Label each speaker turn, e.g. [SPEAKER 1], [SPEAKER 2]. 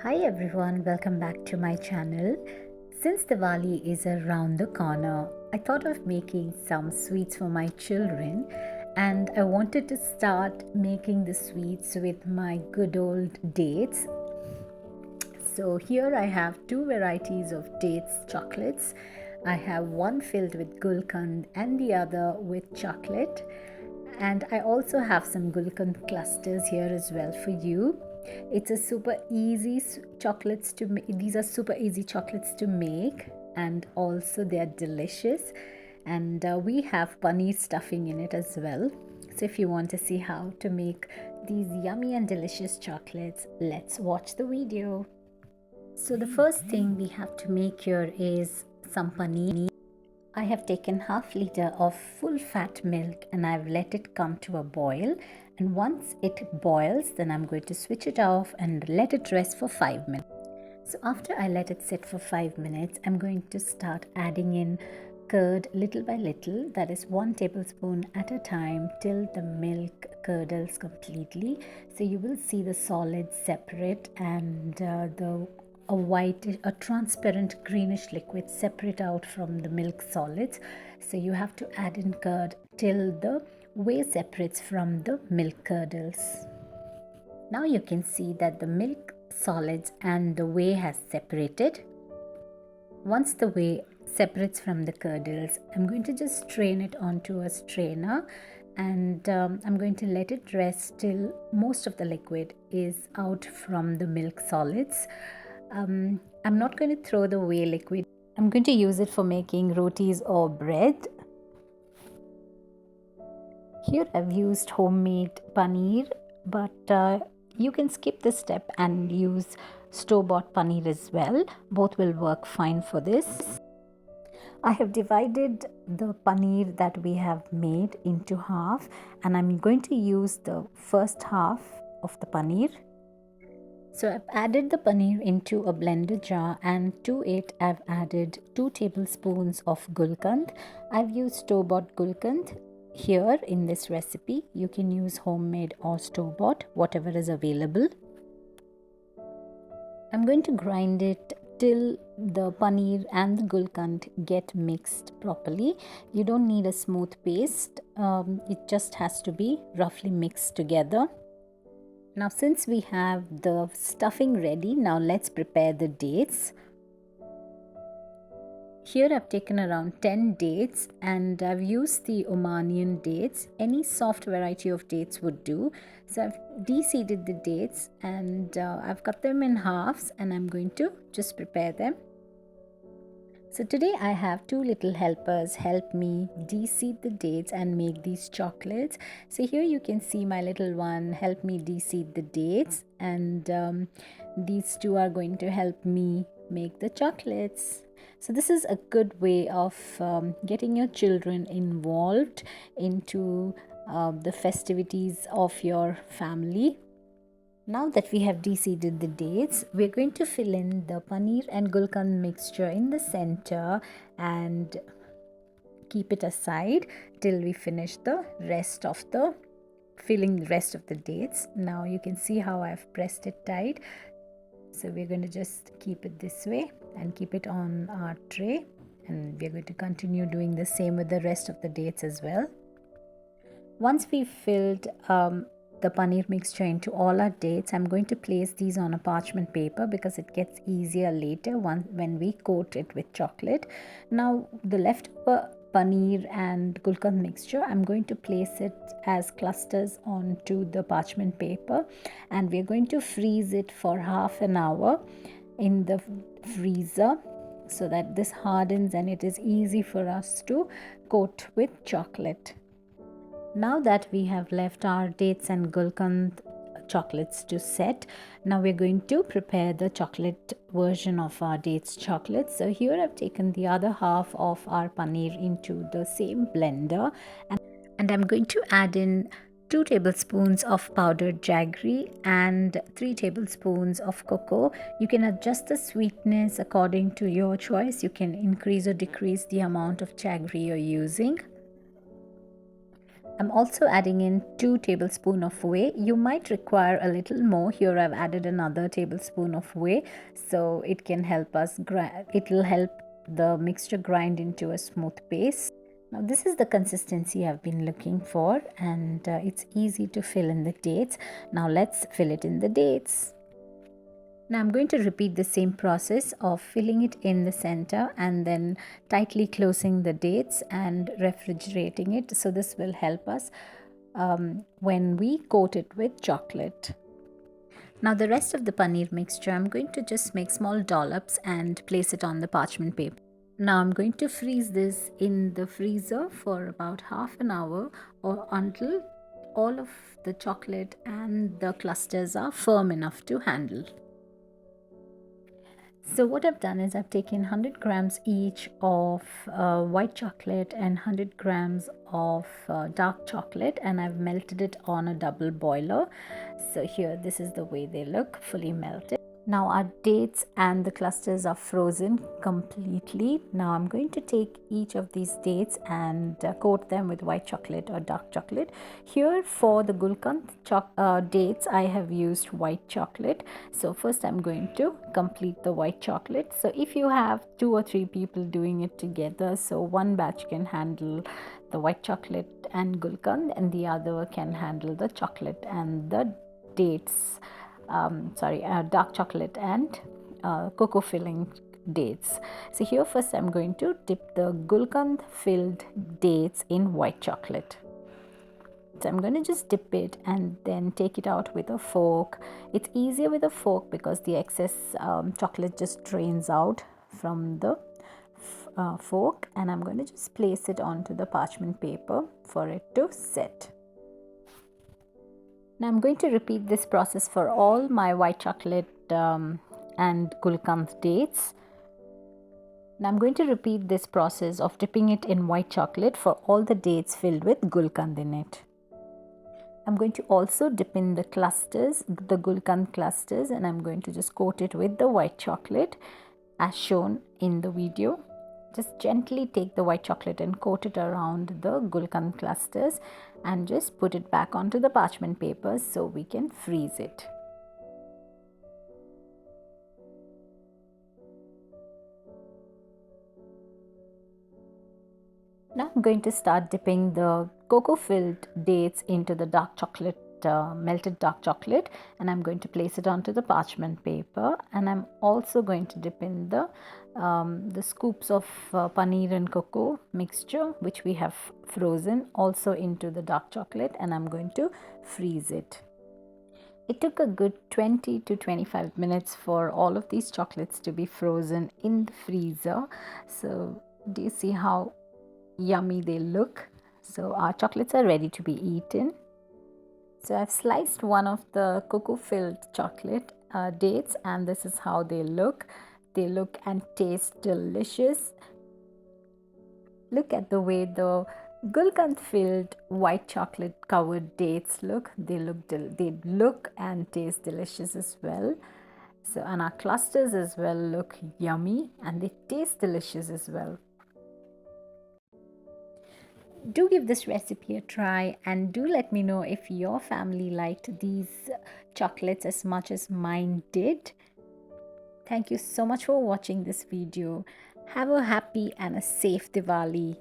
[SPEAKER 1] Hi everyone, welcome back to my channel. Since Diwali is around the corner, I thought of making some sweets for my children and I wanted to start making the sweets with my good old dates. So here I have two varieties of dates chocolates. I have one filled with Gulkand and the other with chocolate. And I also have some Gulkand clusters here as well for you. It's a super easy chocolates to make. These are super easy chocolates to make, and also they are delicious. And we have paneer stuffing in it as well. So if you want to see how to make these yummy and delicious chocolates, let's watch the video. So the first thing we have to make here is some paneer. I have taken half liter of full fat milk and I've let it come to a boil, and once it boils then I'm going to switch it off and let it rest for 5 minutes. So after I let it sit for 5 minutes, I'm going to start adding in curd little by little, that is 1 tablespoon at a time till the milk curdles completely. So you will see the solids separate and a transparent greenish liquid separate out from the milk solids. So you have to add in curd till the whey separates from the milk curdles. Now you can see that the milk solids and the whey has separated. Once the whey separates from the curdles, I'm going to just strain it onto a strainer, and I'm going to let it rest till most of the liquid is out from the milk solids. I'm not going to throw the whey liquid. I'm going to use it for making rotis or bread. Here I've used homemade paneer, but you can skip this step and use store-bought paneer as well. Both will work fine for this. I have divided the paneer that we have made into half, and I'm going to use the first half of the paneer. So I've added the paneer into a blender jar, and to it I've added 2 tablespoons of Gulkand. I've used store-bought Gulkand. Here in this recipe you can use homemade or store-bought, whatever is available. I'm going to grind it till the paneer and the Gulkand get mixed properly. You don't need a smooth paste, it just has to be roughly mixed together. Now since we have the stuffing ready, now let's prepare the dates. Here I've taken around 10 dates and I've used the Omanian dates. Any soft variety of dates would do. So I've de-seeded the dates and I've cut them in halves, and I'm going to just prepare them. So today I have 2 little helpers help me de-seed the dates and make these chocolates. So here you can see my little one help me de-seed the dates, and these 2 are going to help me make the chocolates. So this is a good way of getting your children involved into the festivities of your family. Now that we have de-seeded the dates, we're going to fill in the paneer and Gulkand mixture in the center and keep it aside till we finish the rest of the filling the rest of the dates. Now you can see how I've pressed it tight. So we're going to just keep it this way and keep it on our tray, and we're going to continue doing the same with the rest of the dates as well. Once we've filled the paneer mixture into all our dates, I'm going to place these on a parchment paper because it gets easier later when we coat it with chocolate. Now the leftover paneer and Gulkand mixture, I'm going to place it as clusters onto the parchment paper, and we're going to freeze it for half an hour in the freezer so that this hardens and it is easy for us to coat with chocolate. Now that we have left our dates and Gulkand chocolates to set, now we're going to prepare the chocolate version of our dates chocolate. So here I've taken the other half of our paneer into the same blender, and I'm going to add in 2 tablespoons of powdered jaggery and 3 tablespoons of cocoa. You can adjust the sweetness according to your choice. You can increase or decrease the amount of jaggery you're using. I'm also adding in 2 tablespoons of whey. You might require a little more. Here I've added another tablespoon of whey, so it can help us it will help the mixture grind into a smooth paste. Now this is the consistency I've been looking for, and it's easy to fill in the dates. Now let's fill it in the dates. Now I'm going to repeat the same process of filling it in the center and then tightly closing the dates and refrigerating it. So this will help us when we coat it with chocolate. Now the rest of the paneer mixture, I'm going to just make small dollops and place it on the parchment paper. Now I'm going to freeze this in the freezer for about half an hour or until all of the chocolate and the clusters are firm enough to handle. So what I've done is I've taken 100 grams each of white chocolate and 100 grams of dark chocolate, and I've melted it on a double boiler. So here, this is the way they look, fully melted. Now our dates and the clusters are frozen completely. Now I'm going to take each of these dates and coat them with white chocolate or dark chocolate. Here for the Gulkand dates, I have used white chocolate. So first I'm going to complete the white chocolate. So if you have 2 or 3 people doing it together, so one batch can handle the white chocolate and Gulkand and the other can handle the chocolate and the dates. Dark chocolate and cocoa filling dates. So here first I'm going to dip the Gulkand filled dates in white chocolate. So I'm going to just dip it and then take it out with a fork. It's easier with a fork because the excess chocolate just drains out from the fork, and I'm going to just place it onto the parchment paper for it to set. Now I'm going to repeat this process for all my white chocolate and Gulkand dates. Now I'm going to repeat this process of dipping it in white chocolate for all the dates filled with Gulkand in it. I'm going to also dip in the clusters, the Gulkand clusters, and I'm going to just coat it with the white chocolate as shown in the video. Just gently take the white chocolate and coat it around the Gulkand clusters and just put it back onto the parchment paper so we can freeze it. Now I'm going to start dipping the cocoa filled dates into the dark chocolate, melted dark chocolate, and I'm going to place it onto the parchment paper, and I'm also going to dip in the scoops of paneer and cocoa mixture which we have frozen also into the dark chocolate, and I'm going to freeze it. It took a good 20 to 25 minutes for all of these chocolates to be frozen in the freezer. So do you see how yummy they look? So our chocolates are ready to be eaten. So I've sliced one of the cocoa filled chocolate dates, and this is how they look. They look and taste delicious. Look at the way the Gulkand filled white chocolate covered dates look. They look and taste delicious as well. So, and our clusters as well look yummy and they taste delicious as well. Do give this recipe a try and do let me know if your family liked these chocolates as much as mine did. Thank you so much for watching this video. Have a happy and a safe Diwali.